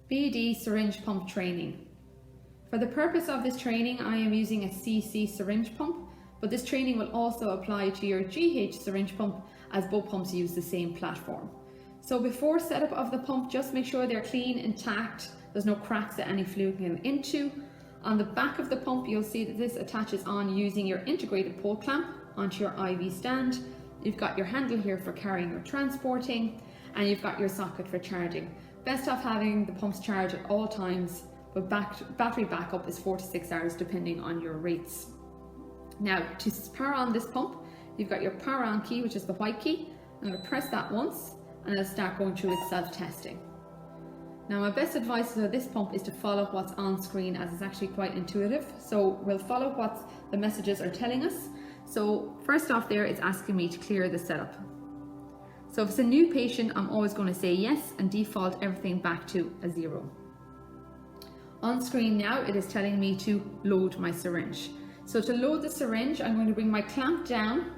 BD syringe pump training. For the purpose of this training, I am using a CC syringe pump, but this training will also apply to your GH syringe pump as both pumps use the same platform. So before setup of the pump, just make sure they're clean, intact, there's no cracks that any fluid can into. On the back of the pump, you'll see that this attaches on using your integrated pole clamp onto your IV stand. You've got your handle here for carrying or transporting, and you've got your socket for charging. Best off having the pumps charged at all times, but battery backup is 4 to 6 hours depending on your rates. Now, to power on this pump, you've got your power on key, which is the white key. I'm going to press that once and it'll start going through its self-testing. Now, my best advice for this pump is to follow what's on screen, as it's actually quite intuitive. So we'll follow what the messages are telling us. So first off there, it's asking me to clear the setup. So if it's a new patient, I'm always going to say yes and default everything back to a 0. On screen now, it is telling me to load my syringe. So to load the syringe, I'm going to bring my clamp down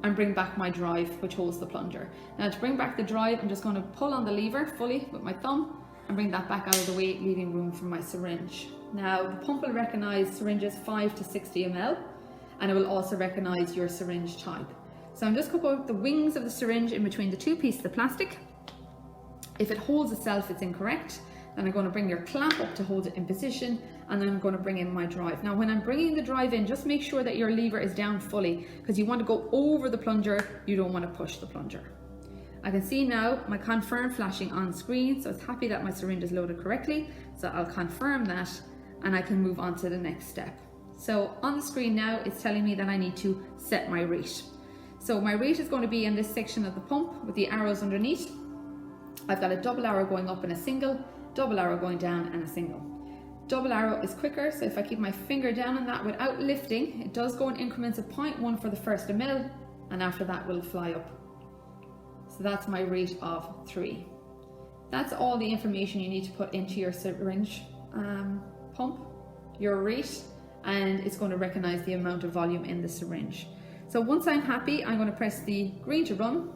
and bring back my drive, which holds the plunger. Now to bring back the drive, I'm just going to pull on the lever fully with my thumb and bring that back out of the way, leaving room for my syringe. Now the pump will recognize syringes 5 to 60 ml, and it will also recognize your syringe type. So I'm just going to put the wings of the syringe in between the two pieces of plastic. If it holds itself, it's incorrect. Then I'm going to bring your clamp up to hold it in position, and then I'm going to bring in my drive. Now when I'm bringing the drive in, just make sure that your lever is down fully, because you want to go over the plunger, you don't want to push the plunger. I can see now my confirm flashing on screen, so it's happy that my syringe is loaded correctly. So I'll confirm that and I can move on to the next step. So on the screen now, it's telling me that I need to set my rate. So my rate is going to be in this section of the pump with the arrows underneath. I've got a double arrow going up and a single, double arrow going down and a single. Double arrow is quicker, so if I keep my finger down on that without lifting, it does go in increments of 0.1 for the first ml, and after that will fly up. So that's my rate of 3. That's all the information you need to put into your syringe pump, your rate, and it's going to recognize the amount of volume in the syringe. So once I'm happy, I'm going to press the green to run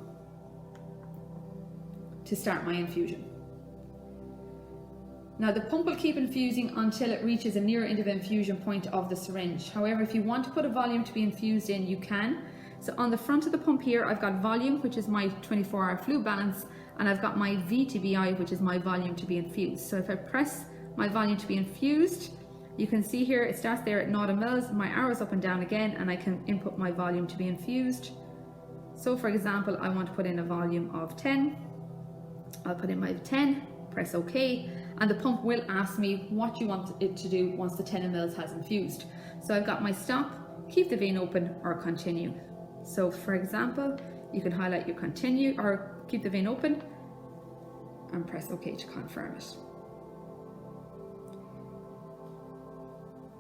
to start my infusion. Now the pump will keep infusing until it reaches a near end of infusion point of the syringe. However, if you want to put a volume to be infused in, you can. So on the front of the pump here, I've got volume, which is my 24-hour fluid balance, and I've got my VTBI, which is my volume to be infused. So if I press my volume to be infused, you can see here it starts there at 0 mL, my arrows up and down again, and I can input my volume to be infused. So for example, I want to put in a volume of 10. I'll put in my 10, press OK, and the pump will ask me what you want it to do once the 10 mL has infused. So I've got my stop, keep the vein open, or continue. So for example, you can highlight your continue or keep the vein open and press OK to confirm it.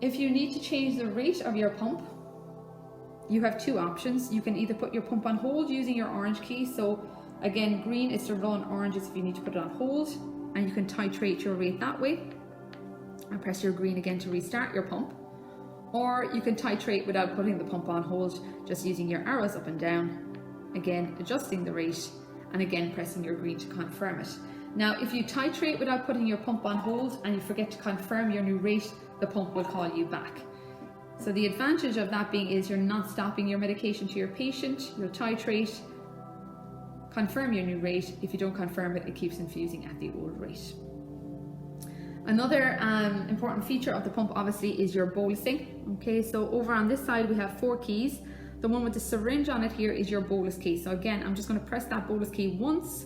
If you need to change the rate of your pump, you have two options. You can either put your pump on hold using your orange key. So again, green is to run, orange is if you need to put it on hold, and you can titrate your rate that way and press your green again to restart your pump. Or you can titrate without putting the pump on hold, just using your arrows up and down, again adjusting the rate, and again pressing your green to confirm it. Now if you titrate without putting your pump on hold and you forget to confirm your new rate, the pump will call you back. So the advantage of that being is you're not stopping your medication to your patient. You'll titrate, confirm your new rate. If you don't confirm it, it keeps infusing at the old rate. Another important feature of the pump obviously is your bolusing. Okay, so over on this side we have 4 keys. The one with the syringe on it here is your bolus key. So again, I'm just going to press that bolus key once.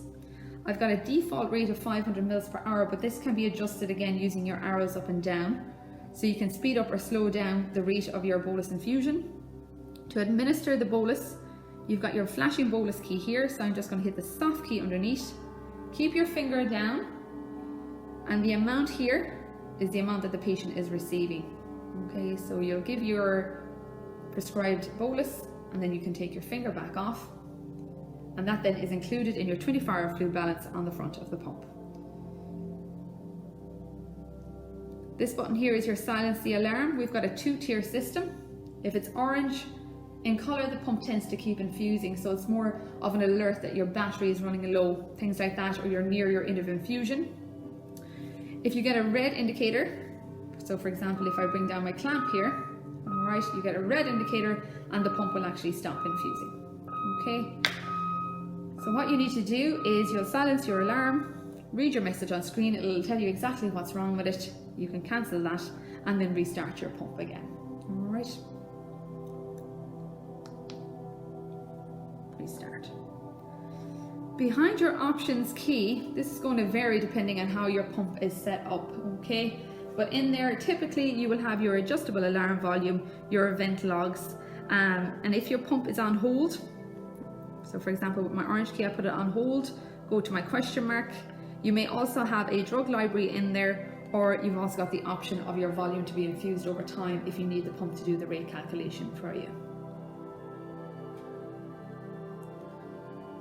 I've got a default rate of 500 mL per hour, but this can be adjusted again using your arrows up and down. So you can speed up or slow down the rate of your bolus infusion. To administer the bolus, you've got your flashing bolus key here. So I'm just going to hit the soft key underneath. Keep your finger down, and the amount here is the amount that the patient is receiving. Okay, so you'll give your prescribed bolus, and then you can take your finger back off, and that then is included in your 24-hour fluid balance on the front of the pump. This button here is your silence the alarm. We've got a 2-tier system. If it's orange in color, the pump tends to keep infusing, so it's more of an alert that your battery is running low, things like that, or you're near your end of infusion. If you get a red indicator, so for example, if I bring down my clamp here, all right, you get a red indicator and the pump will actually stop infusing. Okay. So what you need to do is you'll silence your alarm, read your message on screen, it'll tell you exactly what's wrong with it. You can cancel that and then restart your pump again. All right. Restart. Behind your options key, this is going to vary depending on how your pump is set up, okay? But in there, typically you will have your adjustable alarm volume, your event logs, and if your pump is on hold, so for example with my orange key I put it on hold, go to my question mark. You may also have a drug library in there, or you've also got the option of your volume to be infused over time if you need the pump to do the rate calculation for you.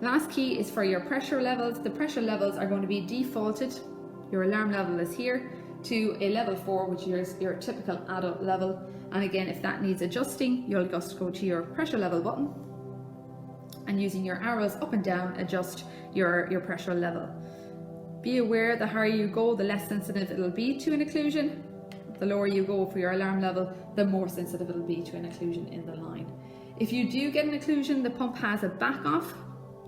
Last key is for your pressure levels. The pressure levels are going to be defaulted. Your alarm level is here to a level 4, which is your typical adult level. And again, if that needs adjusting, you'll just go to your pressure level button and using your arrows up and down, adjust your pressure level. Be aware the higher you go, the less sensitive it'll be to an occlusion. The lower you go for your alarm level, the more sensitive it'll be to an occlusion in the line. If you do get an occlusion, the pump has a back off,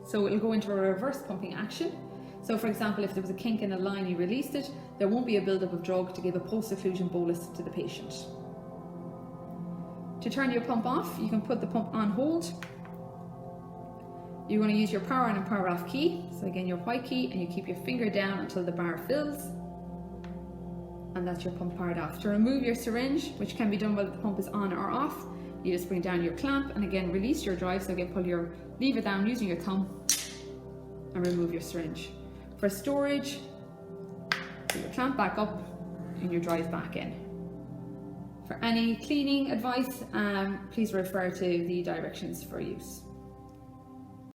so it'll go into a reverse pumping action. So for example, if there was a kink in a line, you released it, there won't be a buildup of drug to give a post-occlusion bolus to the patient. To turn your pump off, you can put the pump on hold. You're going to use your power on and power off key. So again, your white key, and you keep your finger down until the bar fills. And that's your pump powered off. To remove your syringe, which can be done while the pump is on or off, you just bring down your clamp and again release your drive. So again, pull your lever down using your thumb and remove your syringe. For storage, put your clamp back up and your drive back in. For any cleaning advice, please refer to the directions for use.